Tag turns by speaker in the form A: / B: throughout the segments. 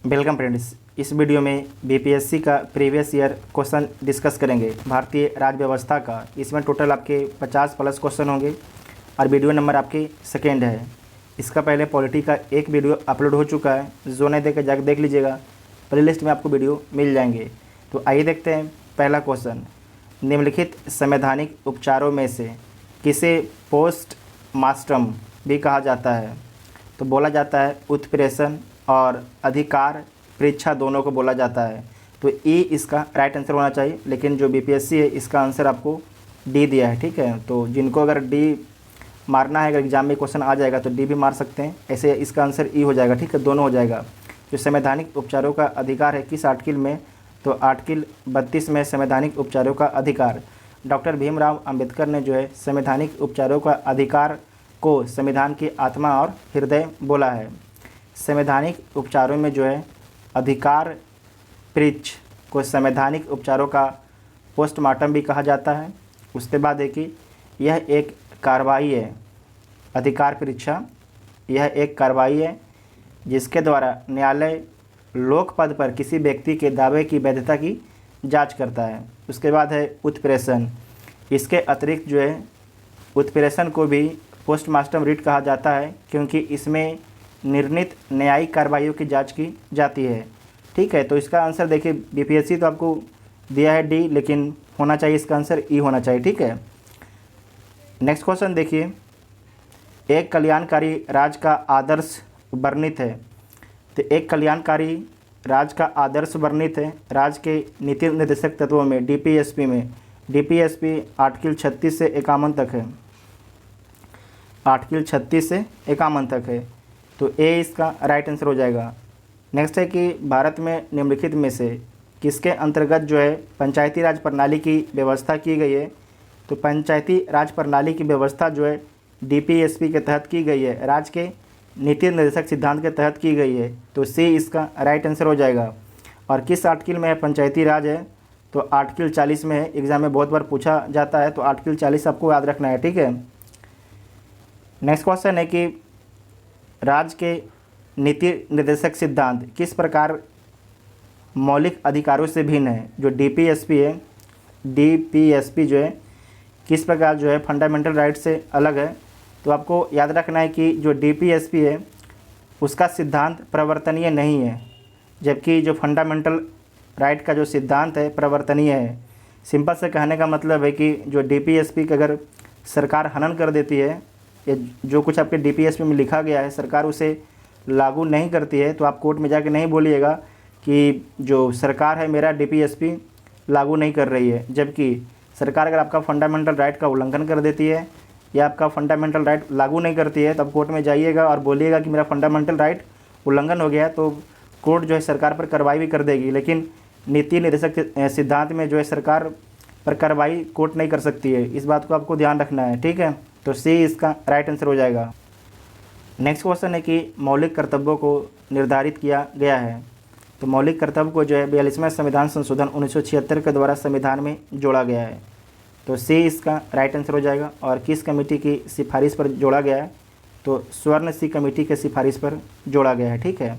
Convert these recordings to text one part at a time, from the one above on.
A: Welcome friends. इस video में BPSC का प्रीवियस ईयर क्वेश्चन डिस्कस करेंगे भारतीय राज्य व्यवस्था का। इसमें टोटल आपके 50 प्लस क्वेश्चन होंगे और वीडियो नंबर आपके सेकेंड है। इसका पहले पॉलिटी का एक वीडियो अपलोड हो चुका है, जो नहीं देखे जाकर देख लीजिएगा, प्लेलिस्ट में आपको वीडियो मिल जाएंगे। तो आइए देखते हैं पहला क्वेश्चन। निम्नलिखित संवैधानिक उपचारों में से किसे पोस्ट मास्टर्म भी कहा जाता है? तो बोला जाता है उत्प्रेषण और अधिकार परीक्षा दोनों को बोला जाता है। तो ई इसका राइट आंसर होना चाहिए, लेकिन जो बीपीएससी है इसका आंसर आपको डी दिया है। ठीक है, तो जिनको अगर डी मारना है, अगर एग्जाम में क्वेश्चन आ जाएगा तो डी भी मार सकते हैं, ऐसे इसका आंसर ई हो जाएगा। ठीक है, दोनों हो जाएगा। जो संवैधानिक उपचारों का अधिकार है किस आर्टिकल में? तो आर्टिकल 32 में संवैधानिक उपचारों का अधिकार। डॉक्टर भीमराव अंबेडकर ने जो है संवैधानिक उपचारों का अधिकार को संविधान की आत्मा और हृदय बोला है। संवैधानिक उपचारों में जो है अधिकार परीक्ष को संवैधानिक उपचारों का पोस्टमार्टम भी कहा जाता है। उसके बाद है कि यह एक कार्रवाई है, अधिकार परीक्षा यह एक कार्रवाई है जिसके द्वारा न्यायालय लोक पद पर किसी व्यक्ति के दावे की वैधता की जांच करता है। उसके बाद है उत्प्रेषण। इसके अतिरिक्त जो है उत्प्रेषण को भी पोस्टमार्टम रिट कहा जाता है, क्योंकि इसमें निर्णीत न्यायिक कार्रवाइयों की जांच की जाती है। ठीक है, तो इसका आंसर देखिए, बीपीएससी तो आपको दिया है डी, लेकिन होना चाहिए इसका आंसर ई होना चाहिए। ठीक है, नेक्स्ट क्वेश्चन देखिए। एक कल्याणकारी राज्य का आदर्श वर्णित है। तो एक कल्याणकारी राज्य का आदर्श वर्णित है राज्य के नीति निर्देशक तत्वों में डीपीएसपी में। डीपीएसपी आर्टिकल 36 से 51 तक है, आर्टिकल 36 से 51 तक है। तो ए इसका राइट आंसर हो जाएगा। नेक्स्ट है कि भारत में निम्नलिखित में से किसके अंतर्गत जो है पंचायती राज प्रणाली की व्यवस्था की गई है? तो पंचायती राज प्रणाली की व्यवस्था जो है डीपीएसपी के तहत की गई है, राज्य के नीति निर्देशक सिद्धांत के तहत की गई है। तो सी इसका राइट आंसर हो जाएगा। और किस आर्टिकल में है पंचायती राज है? तो आर्टिकल 40 में है। एग्जाम में बहुत बार पूछा जाता है, तो आर्टिकल 40 आपको याद रखना है। ठीक है, नेक्स्ट क्वेश्चन है कि राज्य के नीति निर्देशक सिद्धांत किस प्रकार मौलिक अधिकारों से भिन्न है? जो डीपीएसपी है, डीपीएसपी जो है किस प्रकार जो है फंडामेंटल राइट से अलग है? तो आपको याद रखना है कि जो डीपीएसपी है उसका सिद्धांत प्रवर्तनीय नहीं है, जबकि जो फंडामेंटल राइट का जो सिद्धांत है प्रवर्तनीय है। सिंपल से कहने का मतलब है कि जो डीपीएसपी का अगर सरकार हनन कर देती है, या जो कुछ आपके डीपीएसपी में लिखा गया है सरकार उसे लागू नहीं करती है, तो आप कोर्ट में जाके नहीं बोलिएगा कि जो सरकार है मेरा डीपीएसपी लागू नहीं कर रही है। जबकि सरकार अगर आपका फंडामेंटल राइट का उल्लंघन कर देती है या आपका फंडामेंटल राइट लागू नहीं करती है, तब कोर्ट में जाइएगा और बोलिएगा कि मेरा फंडामेंटल राइट उल्लंघन हो गया, तो कोर्ट जो है सरकार पर कार्रवाई भी कर देगी। लेकिन नीति निर्देशक सिद्धांत में जो है सरकार पर कार्रवाई कोर्ट नहीं कर सकती है। इस बात को आपको ध्यान रखना है। ठीक है, तो सी इसका राइट आंसर हो जाएगा। नेक्स्ट क्वेश्चन है कि मौलिक कर्तव्यों को निर्धारित किया गया है। तो मौलिक कर्तव्य को जो है 42वें संविधान संशोधन 1976 के द्वारा संविधान में जोड़ा गया है। तो सी इसका राइट आंसर हो जाएगा। और किस कमेटी की सिफारिश पर जोड़ा गया है? तो स्वर्ण सी कमेटी के सिफारिश पर जोड़ा गया है। ठीक है,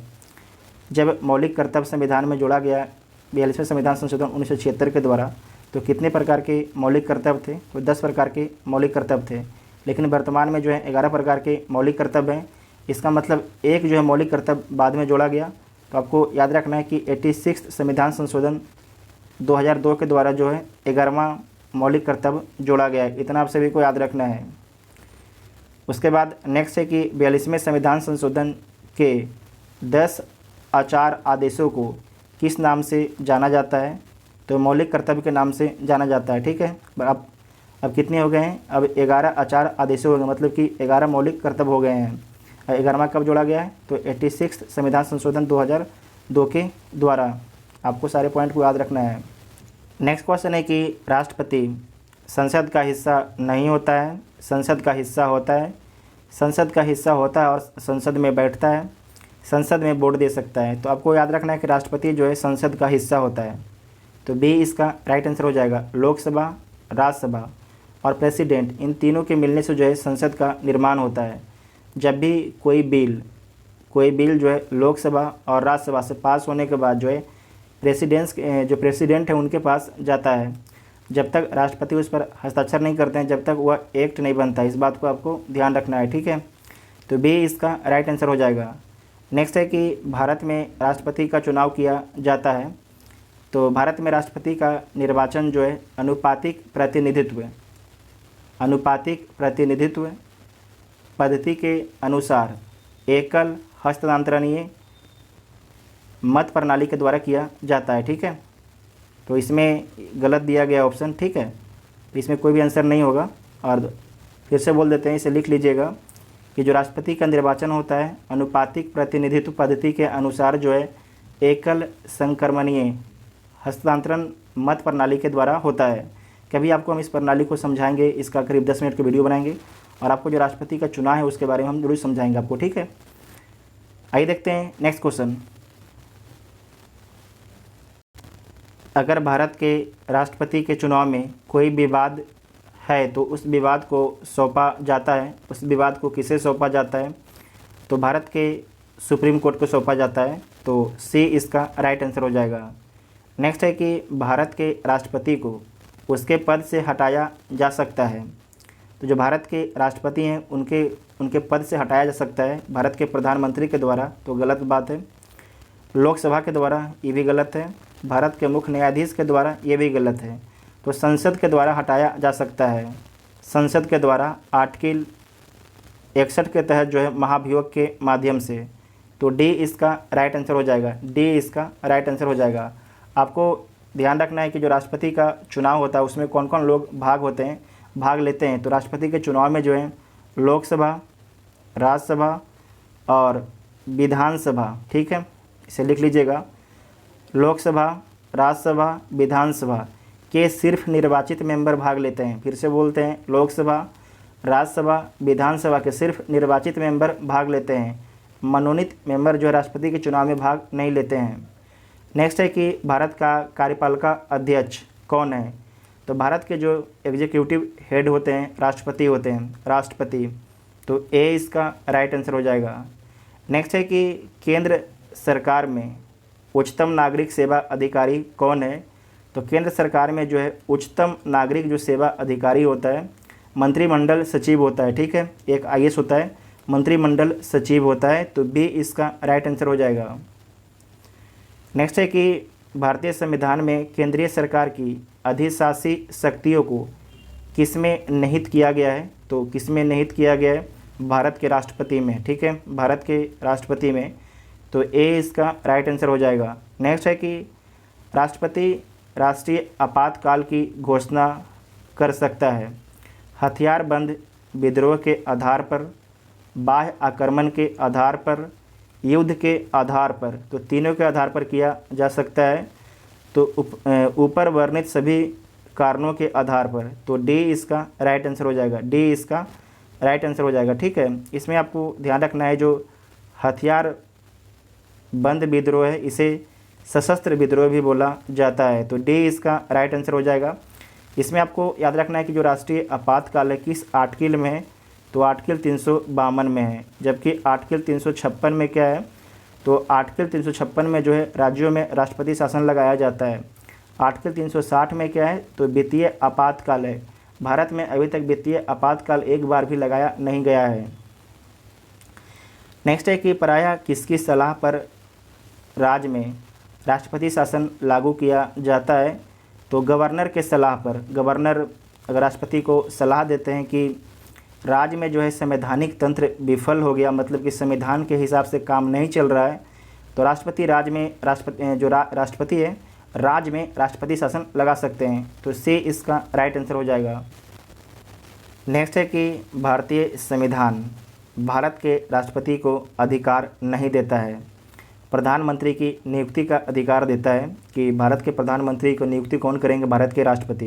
A: जब मौलिक कर्तव्य संविधान में जोड़ा गया 42वें संविधान संशोधन 1976 के द्वारा, तो कितने प्रकार के मौलिक कर्तव्य थे? तो 10 प्रकार के मौलिक कर्तव्य थे, लेकिन वर्तमान में जो है 11 प्रकार के मौलिक कर्तव्य हैं। इसका मतलब एक जो है मौलिक कर्तव्य बाद में जोड़ा गया। तो आपको याद रखना है कि 86 संविधान संशोधन 2002 के द्वारा जो है 11वां मौलिक कर्तव्य जोड़ा गया है। इतना आप सभी को याद रखना है। उसके बाद नेक्स्ट है कि 42वें संविधान संशोधन के 10 आचार आदेशों को किस नाम से जाना जाता है? तो मौलिक कर्तव्य के नाम से जाना जाता है। ठीक है, अब कितने हो गए हैं? अब 11 आचार आदेशों हो गए, मतलब कि 11 मौलिक कर्तव्य हो गए हैं। 11वां कब जोड़ा गया है? तो 86 संविधान संशोधन 2002 के द्वारा। आपको सारे पॉइंट को याद रखना है। नेक्स्ट क्वेश्चन है कि राष्ट्रपति संसद का हिस्सा नहीं होता है, संसद का हिस्सा होता है, संसद का हिस्सा होता है और संसद में बैठता है, संसद में वोट दे सकता है। तो आपको याद रखना है कि राष्ट्रपति जो है संसद का हिस्सा होता है। तो बी इसका राइट आंसर हो जाएगा। लोकसभा, राज्यसभा और प्रेसिडेंट, इन तीनों के मिलने से जो है संसद का निर्माण होता है। जब भी कोई बिल कोई बिल जो है लोकसभा और राज्यसभा से पास होने के बाद जो है प्रेसिडेंट है उनके पास जाता है। जब तक राष्ट्रपति उस पर हस्ताक्षर नहीं करते हैं, जब तक वह एक्ट नहीं बनता। इस बात को आपको ध्यान रखना है, ठीक है। तो बी इसका राइट आंसर हो जाएगा। नेक्स्ट है कि भारत में राष्ट्रपति का चुनाव किया जाता है। तो भारत में राष्ट्रपति का निर्वाचन जो है अनुपातिक प्रतिनिधित्व पद्धति के अनुसार एकल हस्तांतरणीय मत प्रणाली के द्वारा किया जाता है, ठीक है। तो इसमें गलत दिया गया ऑप्शन, ठीक है। इसमें कोई भी आंसर नहीं होगा। और फिर से बोल देते हैं, इसे लिख लीजिएगा कि जो राष्ट्रपति का निर्वाचन होता है अनुपातिक प्रतिनिधित्व पद्धति के अनुसार जो है एकल संक्रमणीय हस्तांतरण मत प्रणाली के द्वारा होता है। कभी आपको हम इस प्रणाली को समझाएंगे, इसका करीब 10 मिनट की वीडियो बनाएंगे और आपको जो राष्ट्रपति का चुनाव है उसके बारे में हम जरूर समझाएंगे आपको, ठीक है। आइए देखते हैं नेक्स्ट क्वेश्चन। अगर भारत के राष्ट्रपति के चुनाव में कोई विवाद है तो उस विवाद को सौंपा जाता है। उस विवाद को किसे सौंपा जाता है? तो भारत के सुप्रीम कोर्ट को सौंपा जाता है। तो सी इसका राइट आंसर हो जाएगा। नेक्स्ट है कि भारत के राष्ट्रपति को उसके पद से हटाया जा सकता है। तो जो भारत के राष्ट्रपति हैं उनके पद से हटाया जा सकता है भारत के प्रधानमंत्री के द्वारा, तो गलत बात है। लोकसभा के द्वारा, ये भी गलत है। भारत के मुख्य न्यायाधीश के द्वारा, ये भी गलत है। तो संसद के द्वारा हटाया जा सकता है। संसद के द्वारा आर्टिकल 61 के तहत जो है महाभियोग के माध्यम से। तो डी इसका राइट आंसर हो जाएगा। डी इसका राइट आंसर हो जाएगा। आपको ध्यान रखना है कि जो राष्ट्रपति का चुनाव होता है उसमें कौन कौन लोग भाग लेते हैं। तो राष्ट्रपति के चुनाव में जो है लोकसभा, राज्यसभा और विधानसभा, ठीक है, इसे लिख लीजिएगा। लोकसभा, राज्यसभा, विधानसभा के सिर्फ निर्वाचित मेंबर भाग लेते हैं। फिर से बोलते हैं, लोकसभा, राज्यसभा, विधानसभा के सिर्फ निर्वाचित मेंबर भाग लेते हैं। मनोनीत मेंबर जो है राष्ट्रपति के चुनाव में भाग नहीं लेते हैं। नेक्स्ट है कि भारत का कार्यपालिका अध्यक्ष कौन है। तो भारत के जो एग्जीक्यूटिव हेड होते हैं राष्ट्रपति होते हैं, राष्ट्रपति। तो ए इसका राइट आंसर हो जाएगा। नेक्स्ट है कि केंद्र सरकार में उच्चतम नागरिक सेवा अधिकारी कौन है। तो केंद्र सरकार में जो है उच्चतम नागरिक जो सेवा अधिकारी होता है मंत्रिमंडल सचिव होता है, ठीक है। एक आईएएस होता है, मंत्रिमंडल सचिव होता है। तो बी इसका राइट आंसर हो जाएगा। नेक्स्ट है कि भारतीय संविधान में केंद्रीय सरकार की अधिशासी शक्तियों को किसमें निहित किया गया है। तो किसमें निहित किया गया है? भारत के राष्ट्रपति में, ठीक है, भारत के राष्ट्रपति में। तो ए इसका राइट आंसर हो जाएगा। नेक्स्ट है कि राष्ट्रपति राष्ट्रीय आपातकाल की घोषणा कर सकता है हथियारबंद विद्रोह के आधार पर, बाह्य आक्रमण के आधार पर, युद्ध के आधार पर। तो तीनों के आधार पर किया जा सकता है। तो ऊपर वर्णित सभी कारणों के आधार पर। तो डी इसका राइट आंसर हो जाएगा। डी इसका राइट आंसर हो जाएगा, ठीक है। इसमें आपको ध्यान रखना है, जो हथियार बंद विद्रोह है इसे सशस्त्र विद्रोह भी बोला जाता है। तो डी इसका राइट आंसर हो जाएगा। इसमें आपको याद रखना है कि जो राष्ट्रीय आपातकाल है किस आर्टिकल में है। तो आर्टिकल 352 में है, जबकि आर्टिकल 356 में क्या है। तो आर्टिकल 356 में जो है राज्यों में राष्ट्रपति शासन लगाया जाता है। आर्टिकल 360 में क्या है, तो वित्तीय आपातकाल है। भारत में अभी तक वित्तीय आपातकाल एक बार भी लगाया नहीं गया है। नेक्स्ट है कि प्रायः किसकी सलाह पर राज्य में राष्ट्रपति शासन लागू किया जाता है। तो गवर्नर के सलाह पर। गवर्नर अगर राष्ट्रपति को सलाह देते हैं कि राज्य में जो है संवैधानिक तंत्र विफल हो गया, मतलब कि संविधान के हिसाब से काम नहीं चल रहा है, तो राष्ट्रपति राष्ट्रपति है राज्य में राष्ट्रपति शासन लगा सकते हैं। तो सी इसका राइट आंसर हो जाएगा। नेक्स्ट है कि भारतीय संविधान भारत के राष्ट्रपति को अधिकार नहीं देता है, प्रधानमंत्री की नियुक्ति का अधिकार देता है। कि भारत के प्रधानमंत्री को नियुक्ति कौन करेंगे? भारत के राष्ट्रपति।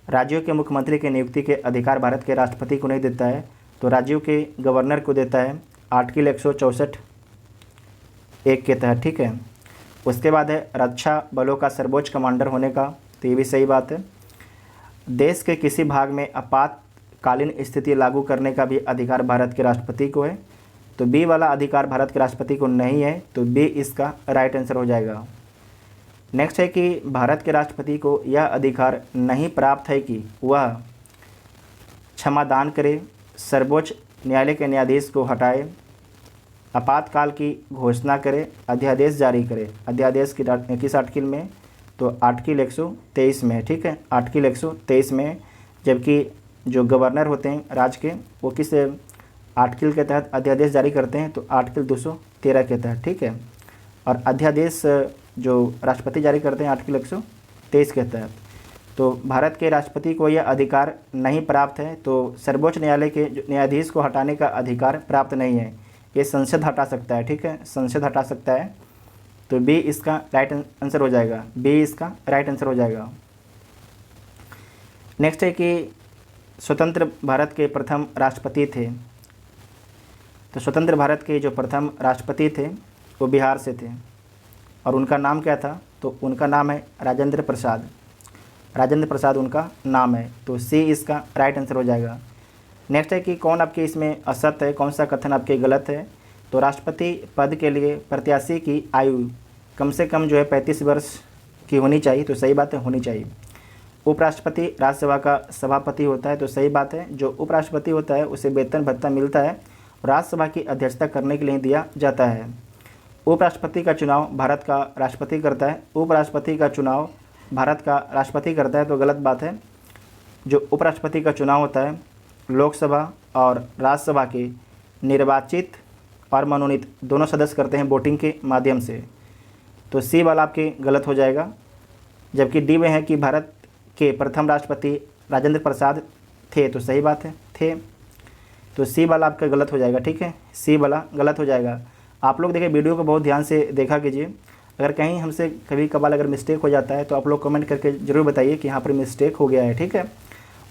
A: राज्यों के मुख्यमंत्री की नियुक्ति के अधिकार भारत के राष्ट्रपति को नहीं देता है, तो राज्यों के गवर्नर को देता है आर्टिकल 164(1) के तहत, ठीक है। उसके बाद है रक्षा बलों का सर्वोच्च कमांडर होने का, तो ये भी सही बात है। देश के किसी भाग में आपातकालीन स्थिति लागू करने का भी अधिकार भारत के राष्ट्रपति को है। तो बी वाला अधिकार भारत के राष्ट्रपति को नहीं है, तो बी इसका राइट आंसर हो जाएगा। नेक्स्ट है कि भारत के राष्ट्रपति को यह अधिकार नहीं प्राप्त है कि वह क्षमादान करे, सर्वोच्च न्यायालय के न्यायाधीश को हटाए, आपातकाल की घोषणा करे, अध्यादेश जारी करे। अध्यादेश की किस आर्टिकल में? तो आर्टिकल 123 में, ठीक है, आर्टिकल 123 में। जबकि जो गवर्नर होते हैं राज्य के, वो किस आर्टिकल के तहत अध्यादेश जारी करते हैं? तो आर्टिकल 213 के तहत, ठीक है। और अध्यादेश जो राष्ट्रपति जारी करते हैं आर्टिकल 123 के तहत। तो भारत के राष्ट्रपति को यह अधिकार नहीं प्राप्त है, तो सर्वोच्च न्यायालय के न्यायाधीश को हटाने का अधिकार प्राप्त नहीं है। ये संसद हटा सकता है, ठीक है, संसद हटा सकता है। तो बी इसका राइट आंसर हो जाएगा, बी इसका राइट आंसर हो जाएगा। नेक्स्ट है कि स्वतंत्र भारत के प्रथम राष्ट्रपति थे। तो स्वतंत्र भारत के जो प्रथम राष्ट्रपति थे वो बिहार से थे, और उनका नाम क्या था? तो उनका नाम है राजेंद्र प्रसाद। राजेंद्र प्रसाद उनका नाम है, तो सी इसका राइट आंसर हो जाएगा। नेक्स्ट है कि कौन आपके इसमें असत्य है, कौन सा कथन आपके गलत है? तो राष्ट्रपति पद के लिए प्रत्याशी की आयु कम से कम जो है 35 वर्ष की होनी चाहिए, तो सही बात है, होनी चाहिए। उपराष्ट्रपति राज्यसभा का सभापति होता है, तो सही बात है, जो उपराष्ट्रपति होता है उसे वेतन भत्ता मिलता है, राज्यसभा की अध्यक्षता करने के लिए दिया जाता है। उपराष्ट्रपति का चुनाव भारत का राष्ट्रपति करता है, उपराष्ट्रपति का चुनाव भारत का राष्ट्रपति करता है, तो गलत बात है। जो उपराष्ट्रपति का चुनाव होता है लोकसभा और राज्यसभा के निर्वाचित और मनोनीत दोनों सदस्य करते हैं वोटिंग के माध्यम से, तो सी वाला आपके गलत हो जाएगा। जबकि डी में है कि भारत के प्रथम राष्ट्रपति राजेंद्र प्रसाद थे, तो सही बात है, थे, तो सी वाला आपका गलत हो जाएगा, ठीक है, सी वाला गलत हो जाएगा। आप लोग देखिए वीडियो को बहुत ध्यान से देखा कीजिए, अगर कहीं हमसे कभी कभार अगर मिस्टेक हो जाता है तो आप लोग कमेंट करके ज़रूर बताइए कि यहाँ पर मिस्टेक हो गया है, ठीक है।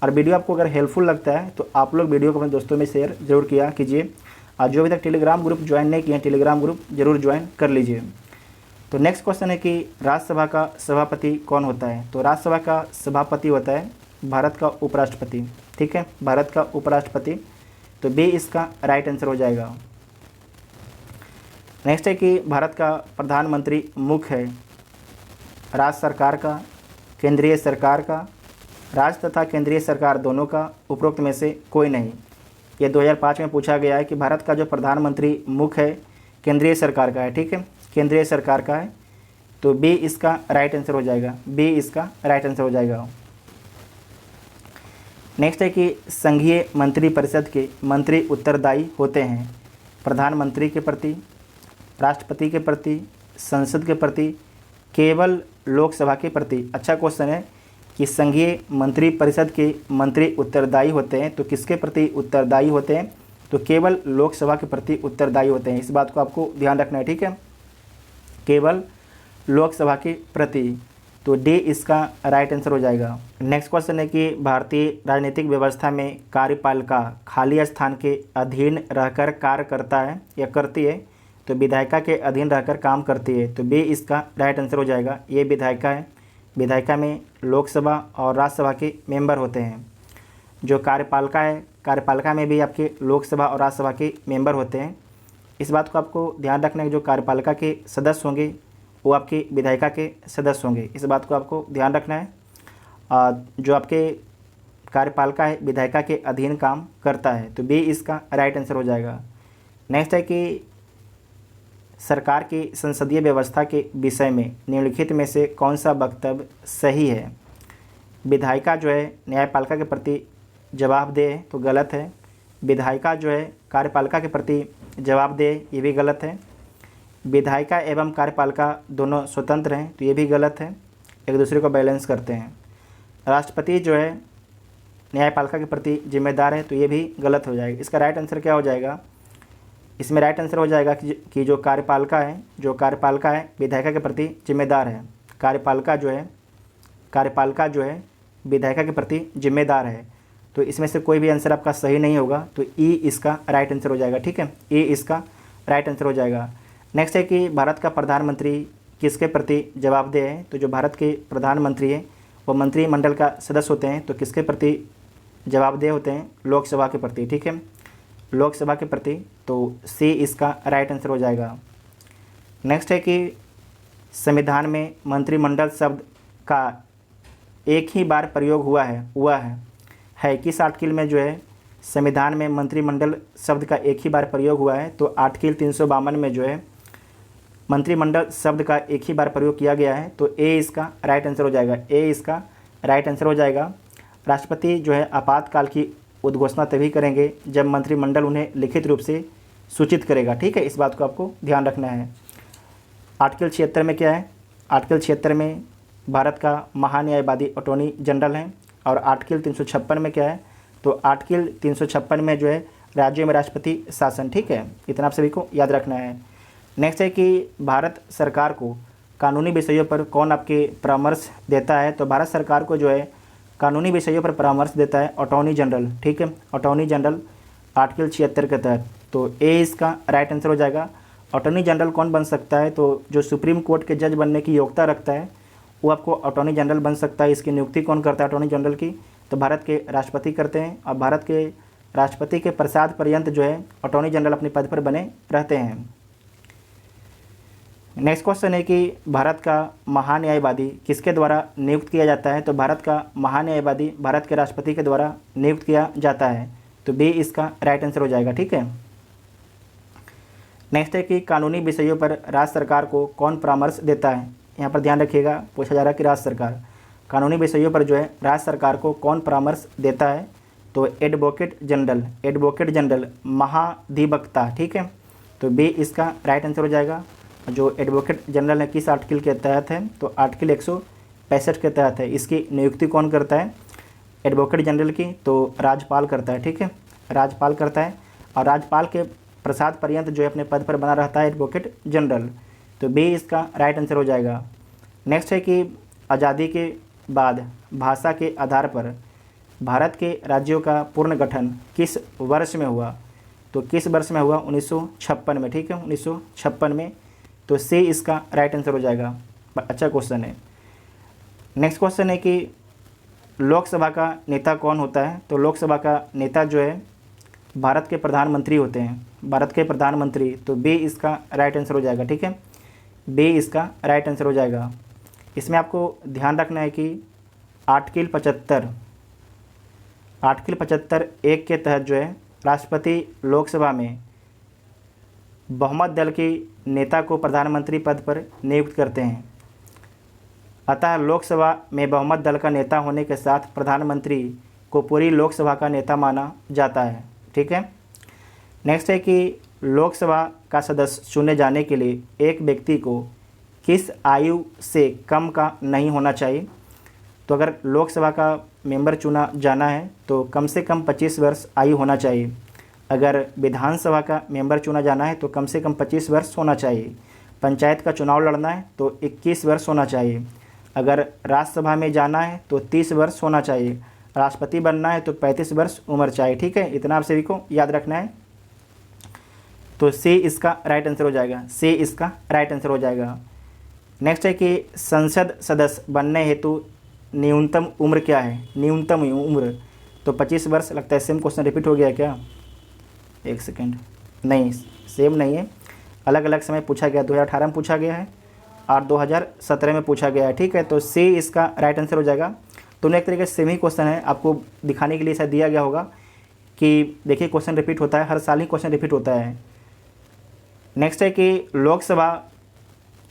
A: और वीडियो आपको अगर हेल्पफुल लगता है तो आप लोग वीडियो को अपने दोस्तों में शेयर जरूर किया कीजिए, और जो अभी तक टेलीग्राम ग्रुप ज्वाइन नहीं किए हैं टेलीग्राम ग्रुप जरूर ज्वाइन कर लीजिए। तो नेक्स्ट क्वेश्चन है कि राज्यसभा का सभापति कौन होता है? तो राज्यसभा का सभापति होता है भारत का उपराष्ट्रपति, ठीक है, भारत का उपराष्ट्रपति, तो बी इसका राइट आंसर हो जाएगा। नेक्स्ट है कि भारत का प्रधानमंत्री मुख्य है राज्य सरकार का, केंद्रीय सरकार का, राज्य तथा केंद्रीय सरकार दोनों का, उपरोक्त में से कोई नहीं। ये 2005 में पूछा गया है कि भारत का जो प्रधानमंत्री मुख्य है केंद्रीय सरकार का है, ठीक है, केंद्रीय सरकार का है, तो बी इसका राइट आंसर हो जाएगा, बी इसका राइट आंसर हो जाएगा। नेक्स्ट है कि संघीय मंत्रिपरिषद के मंत्री उत्तरदायी होते हैं प्रधानमंत्री के प्रति, राष्ट्रपति के प्रति, संसद के प्रति, केवल लोकसभा के प्रति। अच्छा क्वेश्चन है कि संघीय मंत्रिपरिषद के मंत्री उत्तरदायी होते हैं, तो किसके प्रति उत्तरदायी होते हैं? तो केवल लोकसभा के प्रति उत्तरदायी होते हैं। इस बात को आपको ध्यान रखना है, ठीक है, केवल लोकसभा के प्रति, तो डी इसका राइट आंसर हो जाएगा। नेक्स्ट क्वेश्चन है कि भारतीय राजनीतिक व्यवस्था में कार्यपालिका खाली स्थान के अधीन रहकर कार्य करता है या करती है? तो विधायिका के अधीन रहकर काम करती है, तो बी इसका राइट आंसर हो जाएगा। ये विधायिका है, विधायिका में लोकसभा और राज्यसभा के मेंबर होते हैं। जो कार्यपालिका है, कार्यपालिका में भी आपके लोकसभा और राज्यसभा के मेंबर होते हैं। इस बात को आपको ध्यान रखना है, जो कार्यपालिका के सदस्य होंगे वो आपके विधायिका के सदस्य होंगे, इस बात को आपको ध्यान रखना है। जो आपके कार्यपालिका है विधायिका के अधीन काम करता है, तो बी इसका राइट आंसर हो जाएगा। नेक्स्ट है कि सरकार की संसदीय व्यवस्था के विषय में निम्नलिखित में से कौन सा वक्तव्य सही है? विधायिका जो है न्यायपालिका के प्रति जवाबदेह है, तो गलत है। विधायिका जो है कार्यपालिका के प्रति जवाबदेह, ये भी गलत है। विधायिका एवं कार्यपालिका दोनों स्वतंत्र हैं, तो ये भी गलत है, एक दूसरे को बैलेंस करते हैं। राष्ट्रपति जो है न्यायपालिका के प्रति जिम्मेदार है, तो ये भी गलत हो जाएगा। इसका राइट आंसर क्या हो जाएगा? इसमें राइट आंसर हो जाएगा कि जो कार्यपालिका है विधायिका के प्रति जिम्मेदार है। कार्यपालिका जो है विधायिका के प्रति जिम्मेदार है, तो इसमें से कोई भी आंसर आपका सही नहीं होगा, तो ई इसका राइट आंसर हो जाएगा, ठीक है, ई इसका राइट आंसर हो जाएगा। नेक्स्ट है कि भारत का प्रधानमंत्री किसके प्रति जवाबदेह है? तो जो भारत के प्रधानमंत्री हैं वो मंत्रिमंडल का सदस्य होते हैं, तो किसके प्रति जवाबदेह होते हैं? लोकसभा के प्रति, ठीक है, लोकसभा के प्रति, तो सी इसका राइट आंसर हो जाएगा। नेक्स्ट है कि संविधान में मंत्रिमंडल शब्द का एक ही बार प्रयोग है किस आर्टिकल में जो है संविधान में मंत्रिमंडल शब्द का एक ही बार प्रयोग हुआ है? तो आर्टिकल 352 में जो है मंत्रिमंडल शब्द का एक ही बार प्रयोग किया गया है, तो ए इसका राइट आंसर हो जाएगा। ए इसका राइट आंसर हो जाएगा। राष्ट्रपति जो है आपातकाल की उद्घोषणा तभी करेंगे जब मंत्रिमंडल उन्हें लिखित रूप से सूचित करेगा। ठीक है, इस बात को आपको ध्यान रखना है। आर्टिकल 76 में क्या है? आर्टिकल 76 में भारत का महान्यायवादी अटॉर्नी जनरल है। और आर्टिकल 356 में क्या है? तो आर्टिकल 356 में जो है राज्यों में राष्ट्रपति शासन। ठीक है, इतना आप सभी को याद रखना है। नेक्स्ट है कि भारत सरकार को कानूनी विषयों पर कौन आपके परामर्श देता है? तो भारत सरकार को जो है कानूनी विषयों पर परामर्श देता है अटॉर्नी जनरल। ठीक है, अटॉर्नी जनरल आर्टिकल 76 के तहत। तो ए इसका राइट आंसर हो जाएगा। अटॉर्नी जनरल कौन बन सकता है? तो जो सुप्रीम कोर्ट के जज बनने की योग्यता रखता है वो आपको अटॉर्नी जनरल बन सकता है। इसकी नियुक्ति कौन करता है अटॉर्नी जनरल की? तो भारत के राष्ट्रपति करते हैं। और भारत के राष्ट्रपति के प्रसाद पर्यंत जो है अटॉर्नी जनरल अपने पद पर बने रहते हैं। नेक्स्ट क्वेश्चन है कि भारत का महान्यायवादी किसके द्वारा नियुक्त किया जाता है? तो भारत का महान्यायवादी भारत के राष्ट्रपति के द्वारा नियुक्त किया जाता है। तो बी इसका राइट आंसर हो जाएगा। ठीक है। नेक्स्ट है कि कानूनी विषयों पर राज्य सरकार को कौन परामर्श देता है? यहाँ पर ध्यान रखिएगा, पूछा जा रहा है कि राज्य सरकार कानूनी विषयों पर जो है राज्य सरकार को कौन परामर्श देता है? तो एडवोकेट जनरल महाधिवक्ता। ठीक है, तो बी इसका राइट आंसर हो जाएगा। जो एडवोकेट जनरल है किस आर्टिकल के तहत है? तो आर्टिकल 165 के तहत है। इसकी नियुक्ति कौन करता है एडवोकेट जनरल की? तो राज्यपाल करता है। ठीक है, राज्यपाल करता है। और राज्यपाल के प्रसाद पर्यंत जो है अपने पद पर बना रहता है एडवोकेट जनरल। तो बी इसका राइट आंसर हो जाएगा। नेक्स्ट है कि आज़ादी के बाद भाषा के आधार पर भारत के राज्यों का पूर्ण गठन किस वर्ष में हुआ? तो किस वर्ष में हुआ? 1956 में। ठीक है, 1956 में। तो सी इसका राइट आंसर हो जाएगा। अच्छा क्वेश्चन है। नेक्स्ट क्वेश्चन है कि लोकसभा का नेता कौन होता है? तो लोकसभा का नेता जो है भारत के प्रधानमंत्री होते हैं, भारत के प्रधानमंत्री। तो बी इसका राइट आंसर हो जाएगा। ठीक है, बी इसका राइट आंसर हो जाएगा। इसमें आपको ध्यान रखना है कि आर्टिकल 75 एक के तहत जो है राष्ट्रपति लोकसभा में बहुमत दल के नेता को प्रधानमंत्री पद पर नियुक्त करते हैं। अतः लोकसभा में बहुमत दल का नेता होने के साथ प्रधानमंत्री को पूरी लोकसभा का नेता माना जाता है। ठीक है। नेक्स्ट है कि लोकसभा का सदस्य चुने जाने के लिए एक व्यक्ति को किस आयु से कम का नहीं होना चाहिए? तो अगर लोकसभा का मेंबर चुना जाना है तो कम से कम 25 वर्ष आयु होना चाहिए। अगर विधानसभा का मेंबर चुना जाना है तो कम से कम 25 वर्ष होना चाहिए। पंचायत का चुनाव लड़ना है तो 21 वर्ष होना चाहिए। अगर राज्यसभा में जाना है तो 30 वर्ष होना चाहिए। राष्ट्रपति बनना है तो 35 वर्ष उम्र चाहिए। ठीक है, इतना आप सभी को याद रखना है। तो सी इसका राइट आंसर हो जाएगा। सी इसका राइट आंसर हो जाएगा। नेक्स्ट है कि संसद सदस्य बनने हेतु न्यूनतम उम्र क्या है? न्यूनतम उम्र तो 25 वर्ष। लगता है सेम क्वेश्चन रिपीट हो गया क्या? एक सेकेंड, नहीं सेम नहीं है, अलग अलग समय पूछा गया। 2018 में पूछा गया है और 2017 में पूछा गया है। ठीक है, तो सी इसका राइट आंसर हो जाएगा। दोनों एक तरीके से सेम ही क्वेश्चन है, आपको दिखाने के लिए शायद दिया गया होगा कि देखिए क्वेश्चन रिपीट होता है, हर साल ही क्वेश्चन रिपीट होता है। नेक्स्ट है कि लोकसभा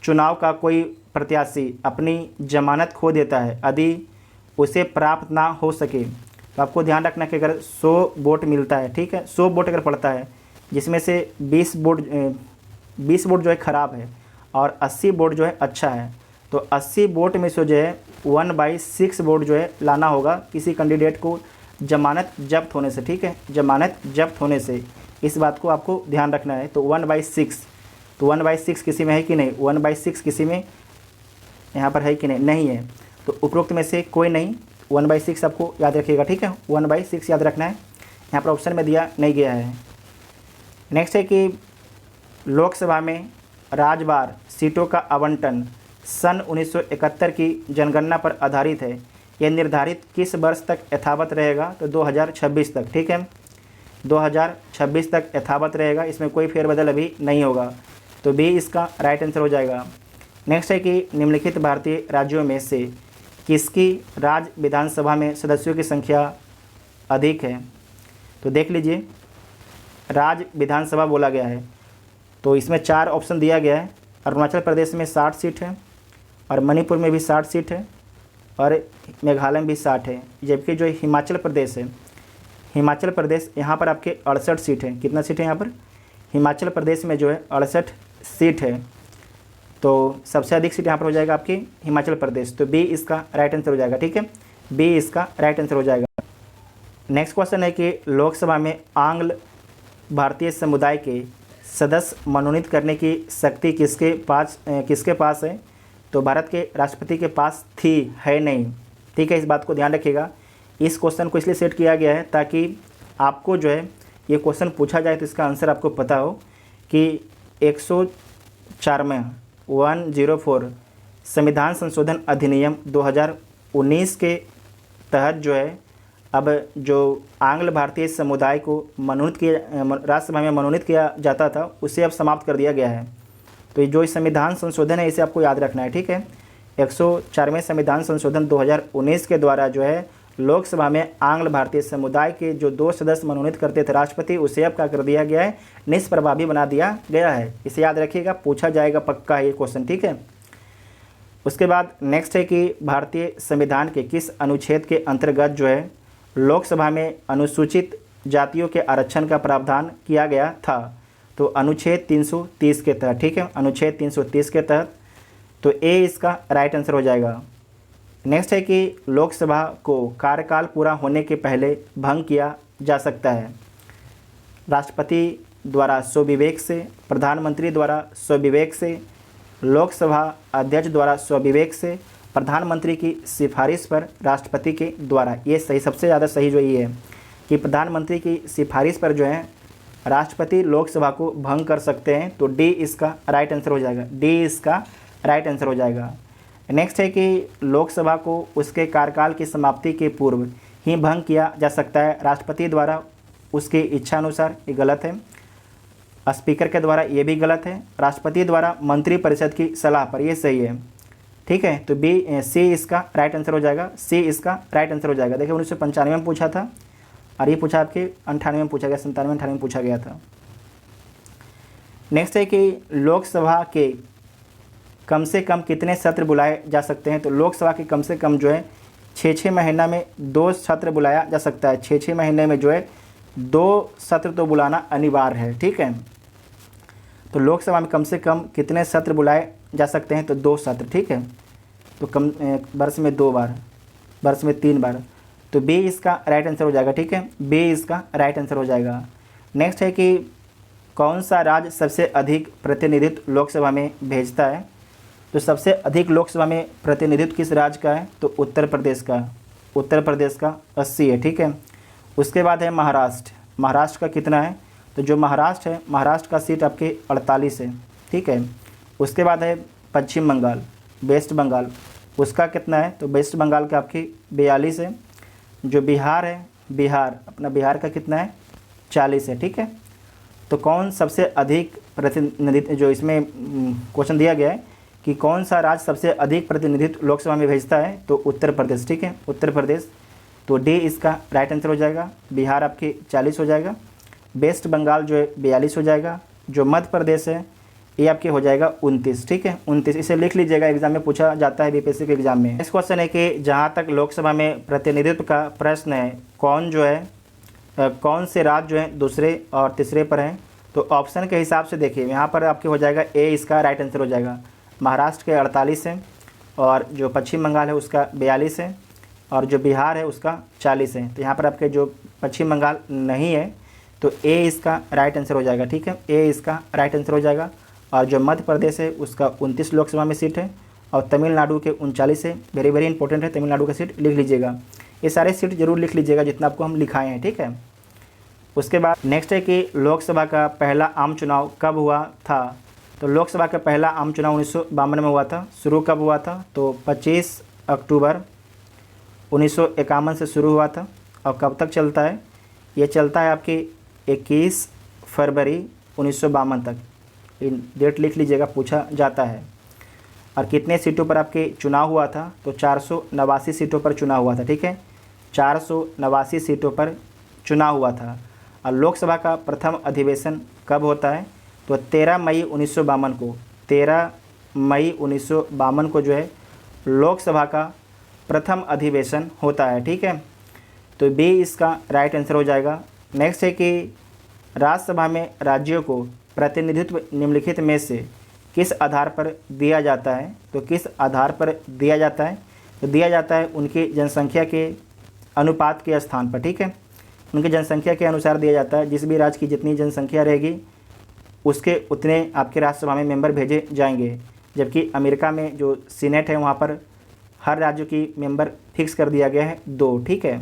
A: चुनाव का कोई प्रत्याशी अपनी जमानत खो देता है यदि उसे प्राप्त ना हो सके। तो आपको ध्यान रखना कि अगर 100 वोट मिलता है, ठीक है, 100 वोट अगर पड़ता है जिसमें से 20 वोट जो है ख़राब है और 80 वोट जो है अच्छा है, तो 80 वोट में से जो है 1/6 वोट जो है लाना होगा किसी कैंडिडेट को जमानत जब्त होने से। ठीक है, जमानत जब्त होने से, इस बात को आपको ध्यान रखना है। तो 1/6, तो 1/6 किसी में है कि नहीं? 1/6 किसी में यहाँ पर है कि नहीं? नहीं है। तो उपरोक्त में से कोई नहीं, 1/6 आपको याद रखिएगा। ठीक है, 1/6 याद रखना है, यहाँ पर ऑप्शन में दिया नहीं गया है। नेक्स्ट है कि लोकसभा में राज्यवार सीटों का आवंटन सन 1971 की जनगणना पर आधारित है। यह निर्धारित किस वर्ष तक यथावत रहेगा? तो 2026 तक। ठीक है, 2026 तक यथावत रहेगा, इसमें कोई फेरबदल अभी नहीं होगा। तो बी इसका राइट आंसर हो जाएगा। नेक्स्ट है कि निम्नलिखित भारतीय राज्यों में से किसकी राज्य विधानसभा में सदस्यों की संख्या अधिक है। तो देख लीजिए, राज्य विधानसभा बोला गया है तो इसमें 4 ऑप्शन दिया गया है। अरुणाचल प्रदेश में 60 सीट है, और मणिपुर में भी 60 सीट है, और मेघालय में भी 60 है। जबकि जो हिमाचल प्रदेश है, हिमाचल प्रदेश यहाँ पर आपके 68 सीट है। कितना सीट है यहाँ पर? हिमाचल प्रदेश में जो है 68 सीट है। तो सबसे अधिक सीट यहाँ पर हो जाएगा आपकी हिमाचल प्रदेश। तो बी इसका राइट आंसर हो जाएगा। ठीक है, बी इसका राइट आंसर हो जाएगा। नेक्स्ट क्वेश्चन है कि लोकसभा में आंग्ल भारतीय समुदाय के सदस्य मनोनीत करने की शक्ति किसके पास है। तो भारत के राष्ट्रपति के पास थी, है नहीं। ठीक है, इस बात को ध्यान रखिएगा। इस क्वेश्चन को इसलिए सेट किया गया है ताकि आपको जो है ये क्वेश्चन पूछा जाए तो इसका आंसर आपको पता हो कि 104 संविधान संशोधन अधिनियम 2019 के तहत जो है अब जो आंग्ल भारतीय समुदाय को मनोनीत किया, राज्यसभा में मनोनीत किया जाता था, उसे अब समाप्त कर दिया गया है। तो जो संविधान संशोधन है इसे आपको याद रखना है। ठीक है, 104वें संविधान संशोधन 2019 के द्वारा जो है लोकसभा में आंग्ल भारतीय समुदाय के जो 2 सदस्य मनोनीत करते थे राष्ट्रपति, उसे अब क्या कर दिया गया है, निष्प्रभावी बना दिया गया है। इसे याद रखिएगा, पूछा जाएगा पक्का है ये क्वेश्चन। ठीक है, उसके बाद नेक्स्ट है कि भारतीय संविधान के किस अनुच्छेद के अंतर्गत जो है लोकसभा में अनुसूचित जातियों के आरक्षण का प्रावधान किया गया था। तो अनुच्छेद 330 के तहत। ठीक है, अनुच्छेद 330 के तहत। तो ए इसका राइट आंसर हो जाएगा। नेक्स्ट है कि लोकसभा को कार्यकाल पूरा होने के पहले भंग किया जा सकता है। राष्ट्रपति द्वारा स्वविवेक से, प्रधानमंत्री द्वारा स्वविवेक से, लोकसभा अध्यक्ष द्वारा स्वविवेक से, प्रधानमंत्री की सिफारिश पर राष्ट्रपति के द्वारा। ये सही, सबसे ज़्यादा सही जो ये है कि प्रधानमंत्री की सिफारिश पर जो है राष्ट्रपति लोकसभा को भंग कर सकते हैं। तो डी इसका राइट आंसर हो जाएगा। डी इसका राइट आंसर हो जाएगा। नेक्स्ट है कि लोकसभा को उसके कार्यकाल की समाप्ति के पूर्व ही भंग किया जा सकता है राष्ट्रपति द्वारा उसकी इच्छा अनुसार। ये गलत है। स्पीकर के द्वारा ये भी गलत है। राष्ट्रपति द्वारा मंत्रिपरिषद की सलाह पर, ये सही है। ठीक है, तो बी सी इसका राइट आंसर हो जाएगा। सी इसका राइट आंसर हो जाएगा। देखिए 1995 में पूछा था और ये पूछा आपके 98 में पूछा गया, 97-98 में पूछा गया था। नेक्स्ट है कि लोकसभा के कम से कम कितने सत्र बुलाए जा सकते हैं। तो लोकसभा के कम से कम जो है 6-6 महीना में 2 सत्र बुलाया जा सकता है। 6-6 महीने में जो है 2 सत्र तो बुलाना अनिवार्य है। ठीक है, तो लोकसभा में कम से कम कितने सत्र बुलाए जा सकते हैं। तो 2 सत्र। ठीक है, तो कम वर्ष में 2 बार, वर्ष में 3 बार। तो बी इसका राइट आंसर हो जाएगा। ठीक है, बी इसका राइट आंसर हो जाएगा। नेक्स्ट है कि कौन सा राज्य सबसे अधिक प्रतिनिधित्व लोकसभा में भेजता है। तो सबसे अधिक लोकसभा में प्रतिनिधित्व किस राज्य का है। तो उत्तर प्रदेश का। उत्तर प्रदेश का 80 है। ठीक है, उसके बाद है महाराष्ट्र। महाराष्ट्र का कितना है। तो जो महाराष्ट्र है, महाराष्ट्र का सीट आपके 48 है। ठीक है, उसके बाद है पश्चिम बंगाल, वेस्ट बंगाल, उसका कितना है। तो वेस्ट बंगाल का आपकी 42 है। जो बिहार है, बिहार अपना बिहार का कितना है, 40 है। ठीक है, तो कौन सबसे अधिक प्रतिनिधित्व, जो इसमें क्वेश्चन दिया गया है कि कौन सा राज्य सबसे अधिक प्रतिनिधित्व लोकसभा में भेजता है। तो उत्तर प्रदेश। ठीक है, उत्तर प्रदेश। तो डी इसका राइट आंसर हो जाएगा। बिहार आपके 40 हो जाएगा। वेस्ट बंगाल जो है 42 हो जाएगा। जो मध्य प्रदेश है ये आपके हो जाएगा 29। ठीक है, 29। इसे लिख लीजिएगा, एग्जाम में पूछा जाता है बीपीएससी के एग्जाम में। नेक्स्ट क्वेश्चन है कि जहाँ तक लोकसभा में प्रतिनिधित्व का प्रश्न है, कौन जो है कौन से राज्य जो है दूसरे और तीसरे पर हैं। तो ऑप्शन के हिसाब से देखिए यहाँ पर आपके हो जाएगा ए इसका राइट आंसर हो जाएगा। महाराष्ट्र के 48 है, और जो पश्चिम बंगाल है उसका 42 है, और जो बिहार है उसका 40 है। तो यहाँ पर आपके जो पश्चिम बंगाल नहीं है, तो ए इसका राइट आंसर हो जाएगा। ठीक है, ए इसका राइट आंसर हो जाएगा। और जो मध्य प्रदेश है उसका 29 लोकसभा में सीट है, और तमिलनाडु के 39 है। वेरी वेरी इंपॉर्टेंट है, तमिलनाडु का सीट लिख लीजिएगा। ये सारे सीट जरूर लिख लीजिएगा जितना आपको हम लिखाए हैं। ठीक है, उसके बाद नेक्स्ट है कि लोकसभा का पहला आम चुनाव कब हुआ था। तो लोकसभा का पहला आम चुनाव 1952 में हुआ था। शुरू कब हुआ था। तो 25 अक्टूबर 1951 से शुरू हुआ था। और कब तक चलता है। ये चलता है आपकी 21 फरवरी 1952 तक, डेट लिख लीजिएगा, पूछा जाता है। और कितने सीटों पर आपके चुनाव हुआ था? तो 489 सीटों पर चुनाव हुआ था, ठीक है, 489 सीटों पर चुनाव हुआ था। और लोकसभा का प्रथम अधिवेशन कब होता है? तो 13 मई 1952 को, 13 मई 1952 को जो है लोकसभा का प्रथम अधिवेशन होता है, ठीक है। तो बी इसका राइट आंसर हो जाएगा। नेक्स्ट है कि राज्यसभा में राज्यों को प्रतिनिधित्व निम्नलिखित में से किस आधार पर दिया जाता है? तो किस आधार पर दिया जाता है? तो दिया जाता है उनकी जनसंख्या के अनुपात के स्थान पर, ठीक है, उनकी जनसंख्या के अनुसार दिया जाता है। जिस भी राज्य की जितनी जनसंख्या रहेगी उसके उतने आपके राज्यसभा में मेंबर भेजे जाएंगे। जबकि अमेरिका में जो सीनेट है वहाँ पर हर राज्य की मेंबर फिक्स कर दिया गया है 2, ठीक है।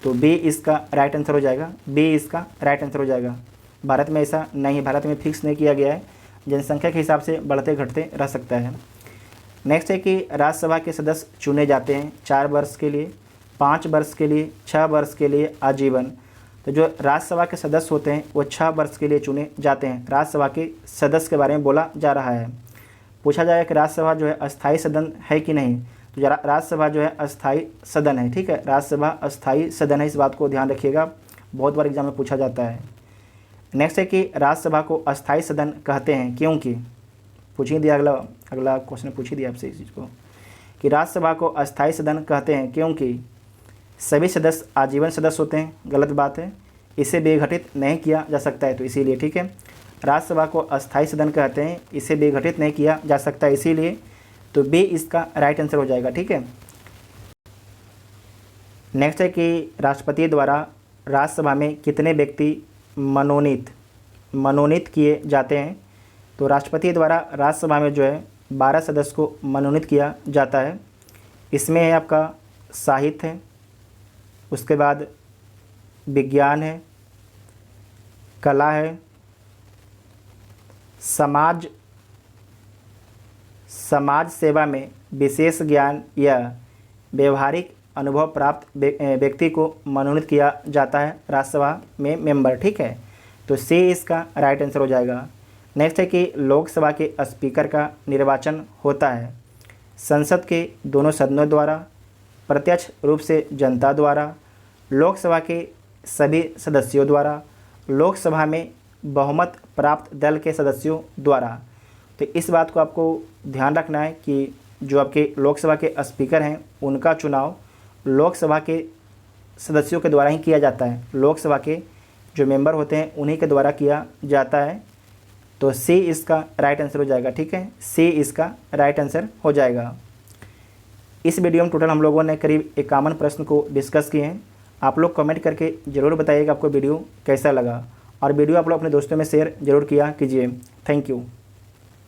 A: तो बी इसका राइट आंसर हो जाएगा, बी इसका राइट आंसर हो जाएगा। भारत में ऐसा नहीं, भारत में फिक्स नहीं किया गया है, जनसंख्या के हिसाब से बढ़ते घटते रह सकता है। नेक्स्ट है कि राज्यसभा के सदस्य चुने जाते हैं 4 वर्ष के लिए, 5 वर्ष के लिए, 6 वर्ष के लिए, आजीवन। तो जो राज्यसभा के सदस्य होते हैं वो 6 वर्ष के लिए चुने जाते हैं। राज्यसभा के सदस्य के बारे में बोला जा रहा है। पूछा जाएगा कि राज्यसभा जो है अस्थायी सदन है कि नहीं? तो राज्यसभा जो है अस्थायी सदन है, ठीक है, राज्यसभा अस्थायी सदन है, इस बात को ध्यान रखिएगा, बहुत बार एग्जाम में पूछा जाता है। नेक्स्ट है कि राज्यसभा को अस्थायी सदन कहते हैं क्योंकि, पूछ ही दिया, अगला क्वेश्चन पूछ ही दिया आपसे इस चीज़ को, कि राज्यसभा को अस्थायी सदन कहते हैं क्योंकि सभी सदस्य आजीवन सदस्य होते हैं। गलत बात है, इसे विघटित नहीं किया जा सकता है, तो इसीलिए, ठीक है, राज्यसभा को अस्थायी सदन कहते हैं, इसे विघटित नहीं किया जा सकता है इसीलिए। तो बी इसका राइट आंसर हो जाएगा, ठीक है। नेक्स्ट है कि राष्ट्रपति द्वारा राज्यसभा में कितने व्यक्ति मनोनीत किए जाते हैं? तो राष्ट्रपति द्वारा राज्यसभा में जो है 12 सदस्य को मनोनीत किया जाता है। इसमें है आपका साहित्य है, उसके बाद विज्ञान है, कला है, समाज सेवा में विशेष ज्ञान या व्यवहारिक अनुभव प्राप्त व्यक्ति को मनोनीत किया जाता है राज्यसभा में मेंबर, ठीक है। तो सी इसका राइट आंसर हो जाएगा। नेक्स्ट है कि लोकसभा के स्पीकर का निर्वाचन होता है संसद के दोनों सदनों द्वारा, प्रत्यक्ष रूप से जनता द्वारा, लोकसभा के सभी सदस्यों द्वारा, लोकसभा में बहुमत प्राप्त दल के सदस्यों द्वारा। तो इस बात को आपको ध्यान रखना है कि जो आपके लोकसभा के स्पीकर हैं उनका चुनाव लोकसभा के सदस्यों के द्वारा ही किया जाता है, लोकसभा के जो मेंबर होते हैं उन्हीं के द्वारा किया जाता है। तो सी इसका राइट आंसर हो जाएगा, ठीक है, सी इसका राइट आंसर हो जाएगा। इस वीडियो में टोटल हम लोगों ने करीब 51 प्रश्न को डिस्कस किए हैं। आप लोग कमेंट करके ज़रूर बताइएगा आपको वीडियो कैसा लगा, और वीडियो आप लोग अपने दोस्तों में शेयर ज़रूर किया कीजिए। Thank you.